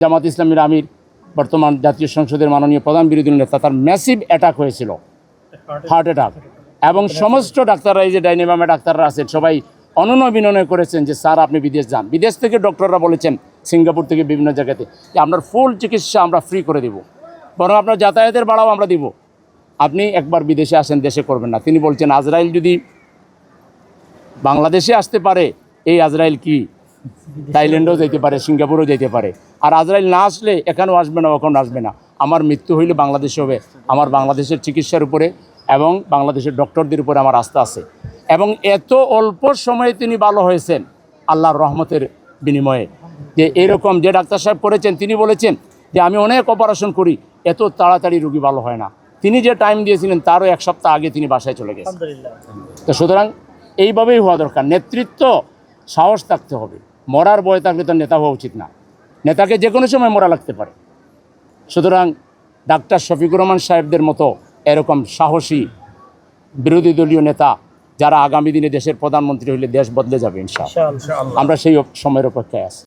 জামাত ইসলামীর আমির বর্তমান জাতীয় সংসদের মাননীয় প্রধান বিরোধী নেতা, তার ম্যাসিভ অ্যাটাক হয়েছিল, হার্ট অ্যাটাক, এবং সমস্ত ডাক্তাররা, এই যে ডাইনেমামে ডাক্তাররা আছেন, সবাই অনুনয় করেছেন যে স্যার আপনি বিদেশ যান। বিদেশ থেকে ডক্টররা বলেছেন, সিঙ্গাপুর থেকে বিভিন্ন জায়গাতে, যে আপনার ফুল চিকিৎসা আমরা ফ্রি করে দেব, বরং আপনার যাতায়াতের ভাড়াও আমরা দিব, আপনি একবার বিদেশে আসেন, দেশে করবেন না। তিনি বলছেন আজরাইল যদি বাংলাদেশে আসতে পারে, এই আজরাইল কি থাইল্যান্ডেও যেতে পারে, সিঙ্গাপুরেও যেতে পারে। আর আজরাইল না আসলে এখানেও আসবে না, ওখানে আসবে না। আমার মৃত্যু হইলে বাংলাদেশে হবে। আমার বাংলাদেশের চিকিৎসার উপরে এবং বাংলাদেশের ডক্টরদের উপরে আমার আস্থা আছে। এবং এত অল্প সময়ে তিনি ভালো হয়েছেন আল্লাহর রহমতের বিনিময়ে, যে এরকম যে ডাক্তার সাহেব করেছেন, তিনি বলেছেন যে আমি অনেক অপারেশন করি, এত তাড়াতাড়ি রোগী ভালো হয় না। তিনি যে টাইম দিয়েছিলেন তারও এক সপ্তাহ আগে তিনি বাসায় চলে গেছেন। তো সুতরাং এইভাবেই হওয়া দরকার। নেতৃত্ব সাহস থাকতে হবে। মরার ভয় থাকলে তো নেতা হওয়া উচিত না। নেতাকে যে কোনো সময় মরা লাগতে পারে। সুতরাং ডাক্তার শফিকুর রহমান সাহেবদের মতো এরকম সাহসী বিরোধী দলীয় নেতা, যারা আগামী দিনে দেশের প্রধানমন্ত্রী হইলে দেশ বদলে যাবে ইনশাআল্লাহ। আমরা সেই সময়ের অপেক্ষায় আছি।